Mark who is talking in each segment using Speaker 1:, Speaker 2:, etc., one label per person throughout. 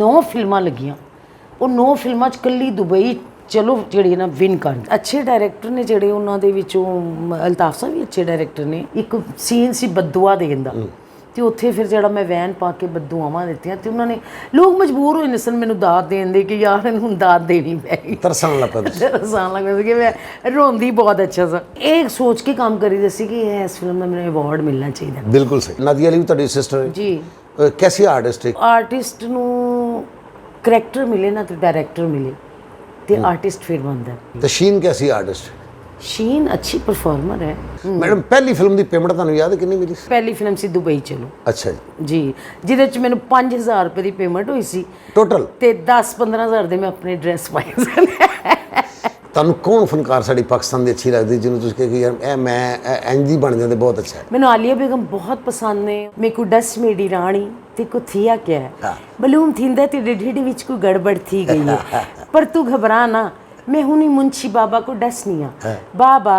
Speaker 1: 9 ਫਿਲਮਾਂ ਲੱਗੀਆਂ। ਉਹ 9 ਫਿਲਮਾਂ 'ਚ ਕੱਲੀ ਦੁਬਈ ਚਲੋ ਜਿਹੜੀ ਨਾ ਵਿਨ ਕਰਨ। ਅੱਛੇ ਡਾਇਰੈਕਟਰ ਨੇ ਜਿਹੜੇ, ਉਹਨਾਂ ਦੇ ਵਿੱਚੋਂ ਅਲਤਾਫ ਸਾਹਿਬ ਵੀ ਅੱਛੇ ਡਾਇਰੈਕਟਰ ਨੇ। ਇੱਕ ਸੀਨ ਸੀ ਬਦਦੁਆ ਦੇਣ ਦਾ, ਤੇ ਉੱਥੇ ਫਿਰ ਜਿਹੜਾ ਮੈਂ ਵੈਨ ਪਾ ਕੇ ਬਦਦੁਆਵਾਂ ਦਿੱਤੀਆਂ, ਤੇ ਉਹਨਾਂ ਨੇ ਲੋਕ ਮਜਬੂਰ ਹੋਏ ਨੇ ਸਨ ਮੈਨੂੰ ਦਾਤ ਦੇਣ ਦੇ ਕਿ ਯਾਰ ਇਹਨੂੰ ਹੁਣ ਦਾਤ ਦੇਣੀ ਪੈ ਗਈ।
Speaker 2: ਤਰਸਾਣ ਲੱਗ ਪਿਆ।
Speaker 1: ਤਰਸਾਣ ਲੱਗ ਪਿਆ ਸੀ ਕਿ ਮੈਂ ਰੋਂਦੀ ਬਹੁਤ ਅੱਛਾ ਸੀ। ਇਹ ਸੋਚ ਕੇ ਕੰਮ ਕਰੀ ਸੀ ਕਿ ਇਸ ਫਿਲਮ ਦਾ ਮੈਨੂੰ ਅਵਾਰਡ ਮਿਲਣਾ ਚਾਹੀਦਾ।
Speaker 2: ਬਿਲਕੁਲ ਸਹੀ। ਨਾਦੀਆ ਅਲੀ ਵੀ ਤੁਹਾਡੀ ਸਿਸਟਰ ਹੈ
Speaker 1: ਜੀ।
Speaker 2: ਕੈਸੀ ਆਰਟਿਸਟ ਹੈ?
Speaker 1: ਆਰਟਿਸਟ ਨੂੰ ਕਰੈਕਟਰ ਮਿਲੇ ਨਾ ਤੇ ਡਾਇਰੈਕਟਰ ਮਿਲੇ ਤੇ ਆਰਟਿਸਟ ਫਿਰ ਬਣਦਾ।
Speaker 2: ਤੇ ਸ਼ੀਨ ਕੈਸੀ ਆਰਟਿਸਟ?
Speaker 1: ਸ਼ੀਨ ਅੱਛੀ ਪਰਫਾਰਮਰ ਹੈ।
Speaker 2: ਮੈਡਮ ਪਹਿਲੀ ਫਿਲਮ ਦੀ ਪੇਮੈਂਟ ਤੁਹਾਨੂੰ ਯਾਦ ਕਿੰਨੀ ਮਿਲੀ ਸੀ?
Speaker 1: ਪਹਿਲੀ ਫਿਲਮ ਸੀ ਦੁਬਈ ਚਲੋ।
Speaker 2: ਅੱਛਾ
Speaker 1: ਜੀ, ਜਿਹਦੇ ਚ ਮੈਨੂੰ 5000 ਰੁਪਏ ਦੀ ਪੇਮੈਂਟ ਹੋਈ ਸੀ
Speaker 2: ਟੋਟਲ,
Speaker 1: ਤੇ 10-15 ਹਜ਼ਾਰ ਦੇ ਮੈਂ ਆਪਣੇ ਡਰੈਸ ਪਾਏ ਸਨ।
Speaker 2: ਤੁਹਾਨੂੰ ਕੌਣ ਫਨਕਾਰ ਸਾਡੀ ਪਾਕਿਸਤਾਨ ਦੀ ਅੱਛੀ ਲੱਗਦੀ ਜਿਹਨੂੰ ਤੁਸੀਂ ਕਹੇ ਕਿ ਯਾਰ ਇਹ ਮੈਂ ਇੰਜ ਦੀ ਬਣ ਜਾਂਦੇ ਬਹੁਤ ਅੱਛਾ ਹੈ?
Speaker 1: ਮੈਨੂੰ ਆਲੀਆ ਬੇਗਮ ਬਹੁਤ ਪਸੰਦ ਨੇ। ਮੇਰੇ ਕੋ ਡਸ ਮੇਰੀ ਰਾਣੀ ਤੇ ਕੋ ਥੀਆ ਕਿਆ ਹੈ ਬਲੂਮ ਥਿੰਦਾ ਤੇ ਢਿੱਡ ਵਿੱਚ ਕੋਈ ਗੜਬੜ थी गई है पर तू घबरा ना मैं हूं नहीं मुंशी बाबा को डसनी आ बाबा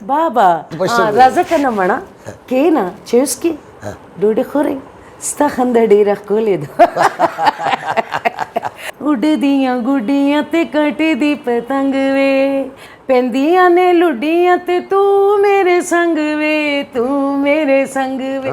Speaker 1: बाबा राजा का ना मना के ना चेस्की डोडे खोरे स्ता खंदा डेरा खोले दो उड़दियां गुड्डियां ते कटे दी पतंग वे ਪੈਂਦੀਆਂ ਨੇ ਲੁੱਡੀਆਂ ਤੇ ਤੂੰ ਮੇਰੇ ਸੰਗ ਵੇ, ਤੂੰ ਮੇਰੇ ਸੰਗ ਵੇ।